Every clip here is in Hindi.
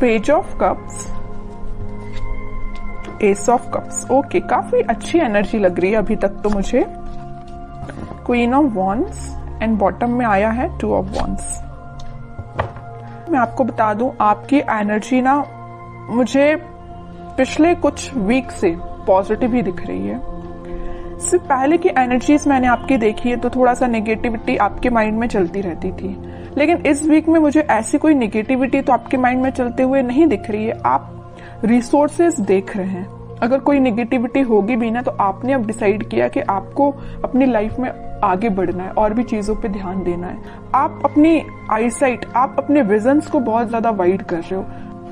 Page of cups, S of cups. Okay, काफी अच्छी एनर्जी लग रही है अभी तक तो मुझे। Queen of wands and bottom में आया है टू ऑफ वॉन्ड्स। मैं आपको बता दूं, आपकी एनर्जी ना मुझे पिछले कुछ वीक से पॉजिटिव ही दिख रही है। सिर्फ पहले की एनर्जीज मैंने आपकी देखी है तो थोड़ा सा नेगेटिविटी आपके माइंड में चलती रहती थी, लेकिन इस वीक में मुझे ऐसी कोई नेगेटिविटी तो आपके माइंड में चलते हुए नहीं दिख रही है। आप रिसोर्सेज देख रहे हैं। अगर कोई नेगेटिविटी होगी भी ना तो आपने अब डिसाइड किया कि आपको अपनी लाइफ में आगे बढ़ना है और भी चीजों पे ध्यान देना है। आप अपनी आईसाइट, आप अपने विजन्स को बहुत ज्यादा वाइड कर रहे हो।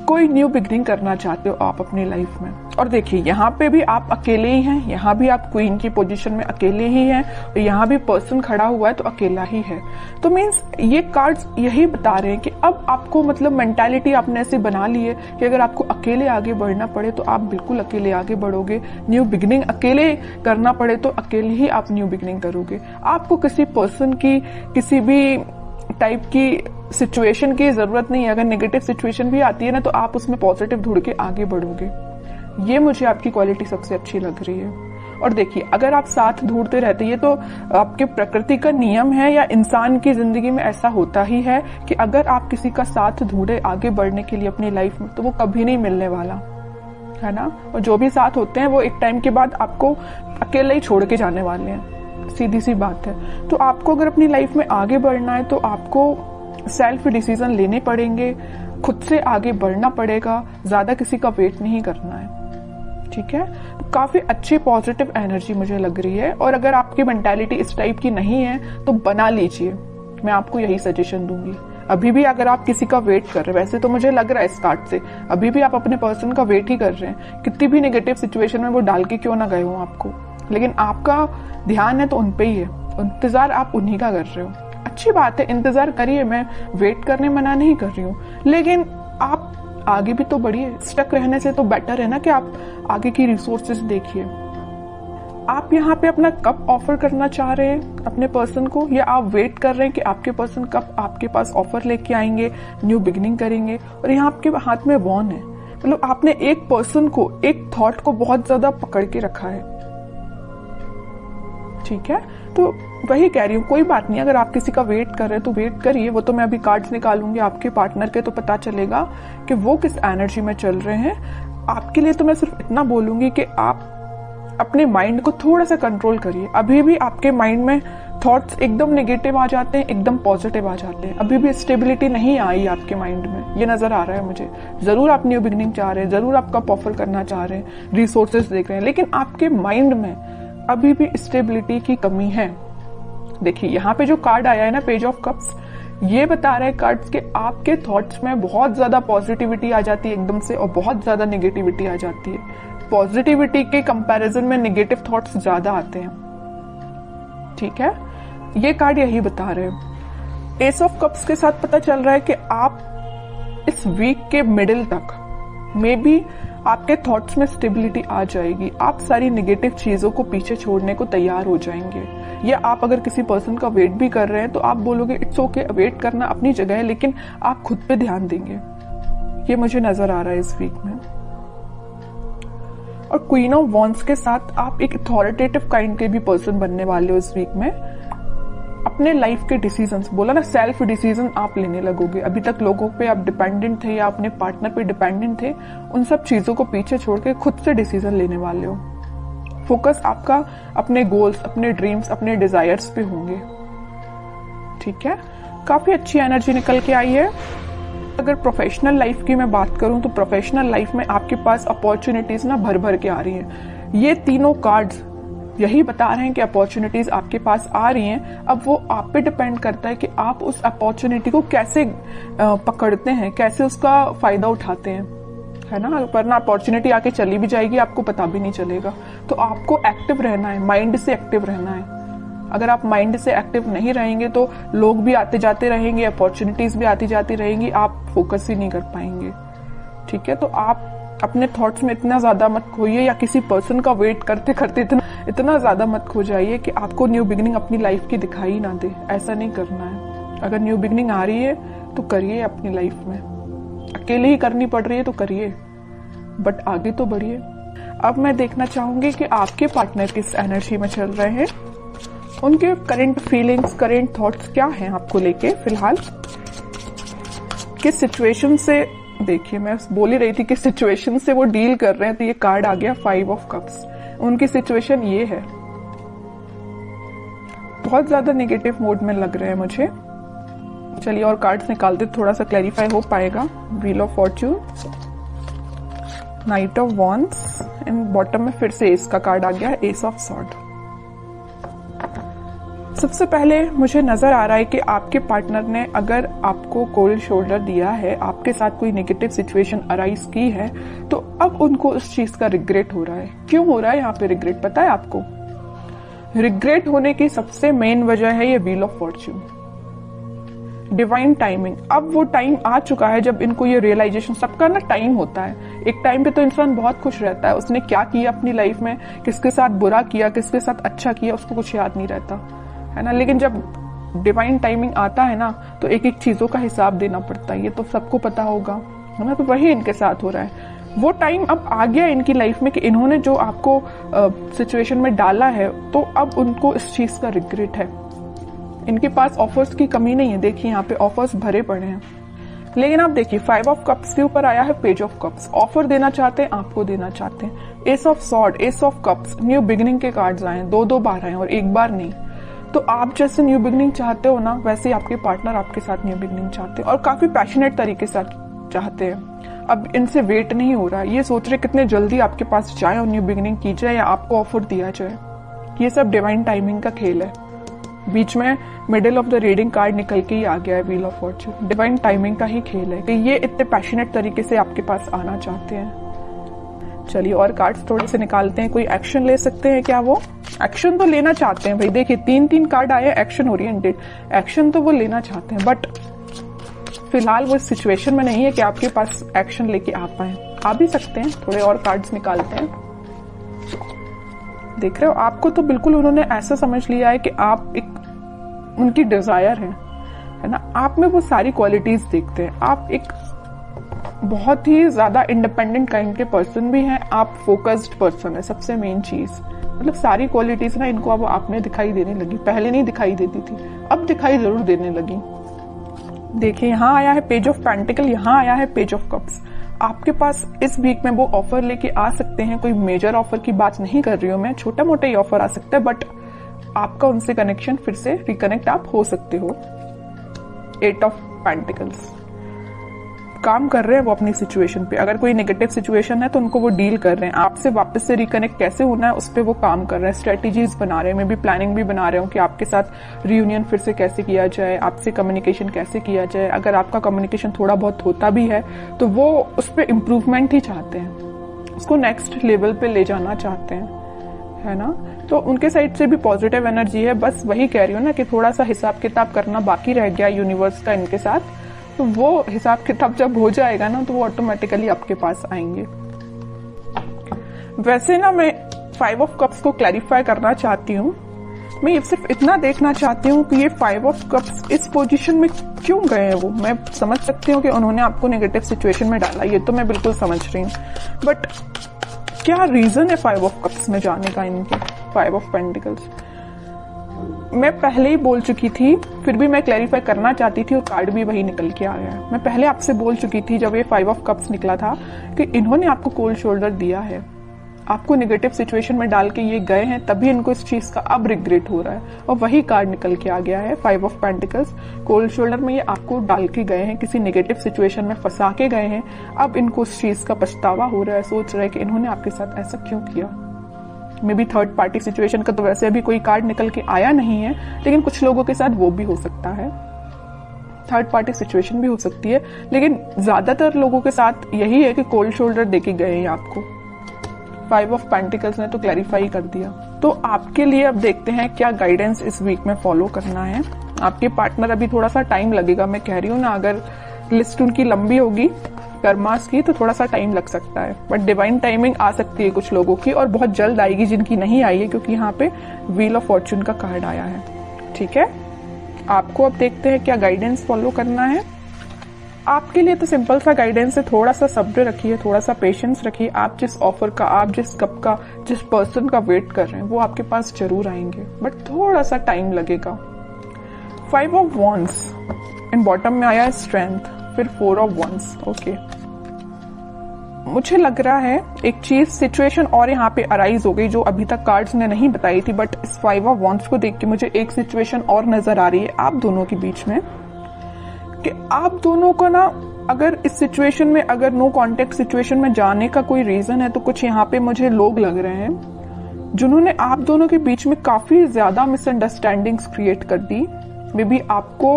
कोई न्यू बिगनिंग करना चाहते हो आप अपनी लाइफ में। और देखिए, यहाँ पे भी आप अकेले ही हैं, यहाँ भी आप क्वीन की पोजीशन में अकेले ही हैं, और यहाँ भी पर्सन खड़ा हुआ है तो अकेला ही है। तो मीन्स ये कार्ड्स यही बता रहे हैं कि अब आपको मतलब मेंटालिटी आपने ऐसी बना ली है कि अगर आपको अकेले आगे बढ़ना पड़े तो आप बिल्कुल अकेले आगे बढ़ोगे। न्यू बिगनिंग अकेले करना पड़े तो अकेले ही आप न्यू बिगनिंग करोगे। आपको किसी पर्सन की, किसी भी टाइप की सिचुएशन की जरूरत नहीं है। अगर नेगेटिव सिचुएशन भी आती है ना तो आप उसमें पॉजिटिव ढूंढ के आगे बढ़ोगे। ये मुझे आपकी क्वालिटी सबसे अच्छी लग रही है। और देखिए, अगर आप साथ ढूंढते रहते, ये तो आपके प्रकृति का नियम है या इंसान की जिंदगी में ऐसा होता ही है कि अगर आप किसी का साथ ढूंढे आगे बढ़ने के लिए अपनी लाइफ में तो वो कभी नहीं मिलने वाला है ना। और जो भी साथ होते हैं वो एक टाइम के बाद आपको अकेले ही छोड़ के जाने वाले हैं, सीधी सी बात है। तो आपको अगर अपनी लाइफ में आगे बढ़ना है तो आपको सेल्फ डिसीजन लेने पड़ेंगे, खुद से आगे बढ़ना पड़ेगा, ज्यादा किसी का वेट नहीं करना है। ठीक है, काफी अच्छी पॉजिटिव एनर्जी मुझे लग रही है। और अगर आपकी मेंटालिटी इस टाइप की नहीं है तो बना लीजिए, मैं आपको यही सजेशन दूंगी। अभी भी अगर आप किसी का वेट कर रहे हैं, वैसे तो मुझे लग रहा है इस कार्ड से अभी भी आप अपने पर्सन का वेट ही कर रहे हैं, कितनी भी नेगेटिव सिचुएशन में वो डाल के क्यों ना गए हो आपको, लेकिन आपका ध्यान है तो उन पे ही है, इंतजार आप उन्हीं का कर रहे हो। अच्छी बात है, इंतजार करिए, मैं वेट करने मना नहीं कर रही हूँ, लेकिन आप आगे भी तो बढ़िए। स्टक रहने से तो बेटर है ना कि आप आगे की रिसोर्सेज देखिए। आप यहाँ पे अपना कब ऑफर करना चाह रहे हैं अपने पर्सन को, या आप वेट कर रहे हैं कि आपके पर्सन कब आपके पास ऑफर लेके आएंगे, न्यू बिगनिंग करेंगे। और यहाँ आपके हाथ में वॉन है, मतलब आपने एक पर्सन को, एक थॉट को बहुत ज्यादा पकड़ के रखा है। ठीक है, तो वही कह रही हूँ, कोई बात नहीं, अगर आप किसी का वेट कर रहे हैं तो वेट करिए। वो तो मैं अभी कार्ड्स निकालूंगी आपके पार्टनर के, तो पता चलेगा कि वो किस एनर्जी में चल रहे हैं। आपके लिए तो मैं सिर्फ इतना बोलूंगी कि आप अपने माइंड को थोड़ा सा कंट्रोल करिए। अभी भी आपके माइंड में थॉट्स एकदम नेगेटिव आ जाते हैं, एकदम पॉजिटिव आ जाते हैं। अभी भी स्टेबिलिटी नहीं आई आपके माइंड में, ये नजर आ रहा है मुझे। जरूर आप न्यू बिगनिंग चाह रहे हैं, जरूर आप कप ऑफर करना चाह रहे हैं, रिसोर्सेज देख रहे हैं, लेकिन आपके माइंड में अभी भी स्टेबिलिटी की कमी है। देखिए, यहाँ पे जो कार्ड आया है ना, पेज ऑफ कप्स, ये बता रहे हैं कार्ड्स के आपके थॉट्स में बहुत ज्यादा पॉजिटिविटी आ जाती है एकदम से, और बहुत ज्यादा नेगेटिविटी आ जाती है। पॉजिटिविटी के कंपैरिजन में नेगेटिव थॉट्स ज्यादा आते हैं। ठीक है, ये कार्ड यही बता रहे हैं। एस ऑफ कप्स के साथ पता चल रहा है कि आप इस वीक के मिडिल तक मे बी आपके थॉट्स में स्टेबिलिटी आ जाएगी। आप सारी नेगेटिव चीजों को पीछे छोड़ने को तैयार हो जाएंगे। या आप अगर किसी पर्सन का वेट भी कर रहे हैं तो आप बोलोगे इट्स ओके, वेट करना अपनी जगह है, लेकिन आप खुद पे ध्यान देंगे। ये मुझे नजर आ रहा है इस वीक में। और क्वीन ऑफ वॉन्ड्स के साथ आप एक अथॉरिटेटिव काइंड के भी पर्सन बनने वाले हो इस वीक में। अपने लाइफ के डिसीजंस, बोला ना, सेल्फ डिसीजन आप लेने लगोगे। अभी तक लोगों पे आप डिपेंडेंट थे या अपने पार्टनर पे डिपेंडेंट थे, उन सब चीजों को पीछे छोड़ के खुद से डिसीजन लेने वाले हो। फोकस आपका अपने गोल्स, अपने ड्रीम्स, अपने डिजायर्स पे होंगे। ठीक है, काफी अच्छी एनर्जी निकल के आई है। अगर प्रोफेशनल लाइफ की मैं बात करूं तो प्रोफेशनल लाइफ में आपके पास अपॉर्चुनिटीज ना भर भर के आ रही हैं। ये तीनों कार्ड्स यही बता रहे हैं कि अपॉर्चुनिटीज आपके पास आ रही हैं। अब वो आप पे डिपेंड करता है कि आप उस अपॉर्चुनिटी को कैसे पकड़ते हैं, कैसे उसका फायदा उठाते हैं, है ना। वरना अपॉर्चुनिटी आके चली भी जाएगी, आपको पता भी नहीं चलेगा। तो आपको एक्टिव रहना है, माइंड से एक्टिव रहना है। अगर आप माइंड से एक्टिव नहीं रहेंगे तो लोग भी आते जाते रहेंगे, अपॉर्चुनिटीज भी आती जाती रहेंगी, आप फोकस ही नहीं कर पाएंगे। ठीक है, तो आप अपने थॉट्स में इतना ज्यादा मत खोइए, या किसी पर्सन का वेट करते करते इतना ज्यादा मत खो जाइए कि आपको न्यू बिगिनिंग अपनी लाइफ की दिखाई ना दे। ऐसा नहीं करना है। अगर न्यू बिगिनिंग आ रही है तो करिए अपनी लाइफ में, अकेले ही करनी पड़ रही है तो करिए, बट आगे तो बढ़िए। अब मैं देखना चाहूंगी कि आपके पार्टनर किस एनर्जी में चल रहे हैं, उनके करंट फीलिंग्स, करंट थॉट्स क्या हैं आपको लेके फिलहाल, किस सिचुएशन से, देखिए मैं बोल ही रही थी किस सिचुएशन से वो डील कर रहे हैं, तो ये कार्ड आ गया 5 ऑफ कप्स। उनकी सिचुएशन ये है, बहुत ज्यादा नेगेटिव मोड में लग रहे हैं मुझे। चलिए और कार्ड्स निकालते, थोड़ा सा क्लैरिफाई हो पाएगा। Wheel of Fortune, night of wands and bottom में फिर से एस का कार्ड आ गया है, एस ऑफ सॉर्ड। सबसे पहले मुझे नजर आ रहा है कि आपके पार्टनर ने अगर आपको कोल्ड शोल्डर दिया है, आपके साथ कोई नेगेटिव सिचुएशन अराइज की है, तो अब उनको उस चीज का रिग्रेट हो रहा है। क्यों हो रहा है यहाँ पे रिग्रेट, पता है आपको? रिग्रेट होने की सबसे मेन वजह है ये wheel of Fortune, divine timing. अब वो टाइम आ चुका है जब इनको ये रियलाइजेशन, सबका ना टाइम होता है, एक टाइम पे तो इंसान बहुत खुश रहता है, उसने क्या किया अपनी लाइफ में, किसके साथ बुरा किया, किसके साथ अच्छा किया, उसको कुछ याद नहीं रहता है ना। लेकिन जब डिवाइन टाइमिंग आता है ना, तो एक एक चीजों का हिसाब देना पड़ता है, ये तो सबको पता होगा, है ना। तो वही इनके साथ हो रहा है। वो टाइम अब आ गया इनकी लाइफ में कि इन्होंने जो आपको सिचुएशन में डाला है, तो अब उनको इस चीज का रिग्रेट है। इनके पास ऑफर्स की कमी नहीं है, देखिए यहाँ पे ऑफर्स भरे पड़े हैं। लेकिन आप देखिए 5 ऑफ कप्स के ऊपर आया है पेज ऑफ कप्स। ऑफर देना चाहते हैं, आपको देना चाहते हैं। S of sword, S of cups, new beginning के कार्ड्स आए हैं, 2-2 बार आए और एक बार नहीं। तो आप जैसे न्यू बिगिनिंग चाहते हो ना, वैसे आपके पार्टनर आपके साथ न्यू बिगिनिंग चाहते हैं और काफी पैशनेट तरीके से चाहते हैं। अब इनसे वेट नहीं हो रहा है, ये सोच रहे कितने जल्दी आपके पास जाए और न्यू बिगिनिंग की जाए या आपको ऑफर दिया जाए। ये सब डिवाइन टाइमिंग का खेल है। बीच में middle of the reading card निकल के ही आ गया है wheel of Fortune. Divine timing का ही खेल है कि ये इतने पैशनेट तरीके से आपके पास आना चाहते हैं। चलिए और कार्ड्स थोड़े से निकालते हैं, कोई एक्शन ले सकते हैं क्या? वो एक्शन तो लेना चाहते हैं भाई, देखिए 3-3 कार्ड आए, एक्शन ओरिएंटेड, एक्शन तो वो लेना चाहते हैं, बट फिलहाल वो सिचुएशन में नहीं है कि आपके पास एक्शन लेके आ पाए। आ भी सकते हैं, थोड़े और कार्ड्स निकालते हैं। देख रहे हो, आपको तो बिल्कुल उन्होंने ऐसा समझ लिया है कि आप एक उनकी डिजायर है ना, आप में वो सारी क्वालिटीज देखते हैं। आप एक बहुत ही ज्यादा इंडिपेंडेंट काइंड के पर्सन भी हैं, आप फोकस्ड पर्सन है, सबसे मेन चीज। मतलब सारी क्वालिटीज ना इनको अब आप में दिखाई देने लगी, पहले नहीं दिखाई देती थी, अब दिखाई जरूर देने लगी। देखिए यहाँ आया है पेज ऑफ पेंटिकल, यहाँ आया है पेज ऑफ कप्स। आपके पास इस वीक में वो ऑफर लेके आ सकते हैं। कोई मेजर ऑफर की बात नहीं कर रही हूँ मैं, छोटा मोटा ही ऑफर आ सकता है, बट आपका उनसे कनेक्शन फिर से रिकनेक्ट आप हो सकते हो। 8 ऑफ पेंटिकल्स, काम कर रहे हैं वो अपनी सिचुएशन पे। अगर कोई नेगेटिव सिचुएशन है तो उनको वो डील कर रहे हैं। आपसे वापस से रिकनेक्ट कैसे होना है उस पर वो काम कर रहे हैं, स्ट्रेटेजीज बना रहे हैं, मैं भी प्लानिंग भी बना रहे हूँ कि आपके साथ रियूनियन फिर से कैसे किया जाए, आपसे कम्युनिकेशन कैसे किया जाए। अगर आपका कम्युनिकेशन थोड़ा बहुत होता भी है तो वो उस पर इम्प्रूवमेंट ही चाहते हैं, उसको नेक्स्ट लेवल पे ले जाना चाहते हैं, है ना। तो उनके साइड से भी पॉजिटिव एनर्जी है। बस वही कह रही हूँ ना कि थोड़ा सा हिसाब किताब करना बाकी रह गया यूनिवर्स का इनके साथ, तो वो हिसाब किताब जब हो जाएगा ना तो वो ऑटोमेटिकली आपके पास आएंगे। वैसे ना मैं 5 ऑफ कप्स को क्लैरिफाई करना चाहती हूँ। मैं ये सिर्फ इतना देखना चाहती हूँ कि ये 5 ऑफ कप्स इस पोजीशन में क्यों गए हैं। वो मैं समझ सकती हूँ कि उन्होंने आपको नेगेटिव सिचुएशन में डाला, ये तो मैं बिल्कुल समझ रही हूँ, बट क्या रीजन है 5 ऑफ कप्स में जाने का इनके? 5 ऑफ पेंटिकल्स मैं पहले ही बोल चुकी थी, फिर भी मैं क्लैरिफाई करना चाहती थी और कार्ड भी वही निकल के आ गया है। मैं पहले आपसे बोल चुकी थी जब ये 5 ऑफ कप्स निकला था कि इन्होंने आपको कोल्ड शोल्डर दिया है, आपको नेगेटिव सिचुएशन में डाल के ये गए हैं, तभी इनको इस चीज का अब रिग्रेट हो रहा है। और वही कार्ड निकल के आ गया है 5 ऑफ पेंटिकल्स। कोल्ड शोल्डर में ये आपको डाल के गए हैं, किसी नेगेटिव सिचुएशन में फंसा के गए हैं, अब इनको उस चीज का पछतावा हो रहा है, सोच रहे हैं कि इन्होंने आपके साथ ऐसा क्यों किया। May be third party situation का तो वैसे अभी कोई कार्ड निकल के आया नहीं है, लेकिन कुछ लोगों के साथ वो भी हो सकता है, थर्ड पार्टी सिचुएशन भी हो सकती है, लेकिन ज्यादातर लोगों के साथ यही है कि कोल्ड शोल्डर देके गए हैं आपको। 5 ऑफ पेंटिकल्स ने तो क्लैरिफाई कर दिया। तो आपके लिए अब देखते हैं क्या गाइडेंस इस वीक में फॉलो करना है। आपके पार्टनर अभी थोड़ा सा टाइम लगेगा, मैं कह रही हूँ ना, अगर लिस्ट उनकी लंबी होगी कर्मास की तो थोड़ा सा टाइम लग सकता है, बट डिवाइन टाइमिंग आ सकती है कुछ लोगों की और बहुत जल्द आएगी जिनकी नहीं आई है, क्योंकि यहाँ पे व्हील ऑफ फॉर्च्यून का कार्ड आया है। ठीक है, आपको अब देखते हैं क्या गाइडेंस फॉलो करना है। आपके लिए तो सिंपल सा गाइडेंस है, थोड़ा सा सब्र रखिए, थोड़ा सा पेशेंस रखिए। आप जिस ऑफर का, आप जिस कप का, जिस पर्सन का वेट कर रहे हैं वो आपके पास जरूर आएंगे, बट थोड़ा सा टाइम लगेगा। 5 ऑफ वॉन्ड्स एंड बॉटम में आया है स्ट्रेंथ, फिर 4 ऑफ वॉन्ड्स। ओके, मुझे लग रहा है एक चीज, सिचुएशन और यहाँ पे अराइज हो गई जो अभी तक कार्ड्स ने नहीं बताई थी, बट इस 5 ऑफ वॉन्ड्स को देख के मुझे एक सिचुएशन और नजर आ रही है आप दोनों के बीच में, कि आप दोनों को ना, अगर इस सिचुएशन में, अगर नो कॉन्टेक्ट सिचुएशन में जाने का कोई रीजन है, तो कुछ यहाँ पे मुझे लोग लग रहे हैं जिन्होंने आप दोनों के बीच में काफी ज्यादा मिसअंडरस्टैंडिंग्स क्रिएट कर दी। मे बी आपको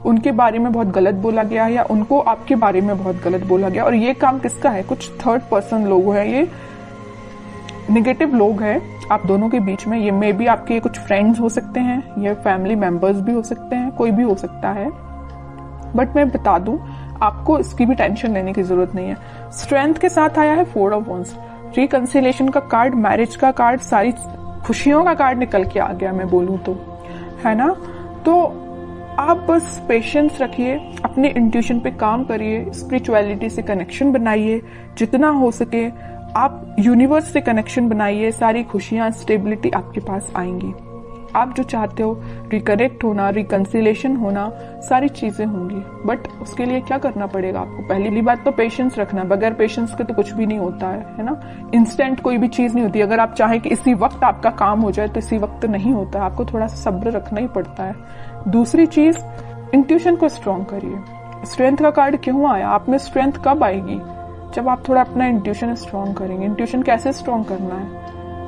उनके बारे में बहुत गलत बोला गया या उनको आपके बारे में बहुत गलत बोला गया, और ये काम किसका है? कुछ थर्ड पर्सन लोग हैं, ये नेगेटिव लोग हैं आप दोनों के बीच में। ये मे बी आपके कुछ फ्रेंड्स हो सकते हैं, ये फैमिली मेंबर्स भी हो सकते हैं, कोई भी हो सकता है, बट मैं बता दूं आपको इसकी भी टेंशन लेने की जरूरत नहीं है। स्ट्रेंथ के साथ आया है 4 ऑफ वॉन्ड्स, रिकंसिलिएशन का कार्ड, मैरिज का कार्ड, सारी खुशियों का कार्ड निकल के आ गया, मैं बोलूं तो, है ना। तो आप बस पेशेंस रखिए, अपने इंट्यूशन पे काम करिए, स्पिरिचुअलिटी से कनेक्शन बनाइए जितना हो सके, आप यूनिवर्स से कनेक्शन बनाइए, सारी खुशियां, स्टेबिलिटी आपके पास आएंगी। आप जो चाहते हो, रिकनेक्ट होना, रिकंसिलेशन होना, सारी चीजें होंगी, बट उसके लिए क्या करना पड़ेगा आपको? पहली बात तो पेशेंस रखना, बगैर पेशेंस के तो कुछ भी नहीं होता है ना। इंस्टेंट कोई भी चीज नहीं होती, अगर आप चाहें कि इसी वक्त आपका काम हो जाए तो इसी वक्त तो नहीं होता, आपको थोड़ा सा सब्र रखना ही पड़ता है। दूसरी चीज, इंट्यूशन को स्ट्रॉन्ग करिए। स्ट्रेंथ का कार्ड क्यों आया? आप में स्ट्रेंथ कब आएगी? जब आप थोड़ा अपना इंट्यूशन स्ट्रॉन्ग करेंगे। इंट्यूशन कैसे स्ट्रॉन्ग करना है?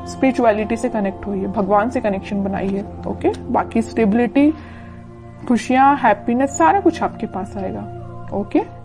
स्पिरिचुअलिटी से कनेक्ट होइए, भगवान से कनेक्शन बनाइए। ओके, बाकी स्टेबिलिटी, खुशियां, हैप्पीनेस, सारा कुछ आपके पास आएगा। ओके।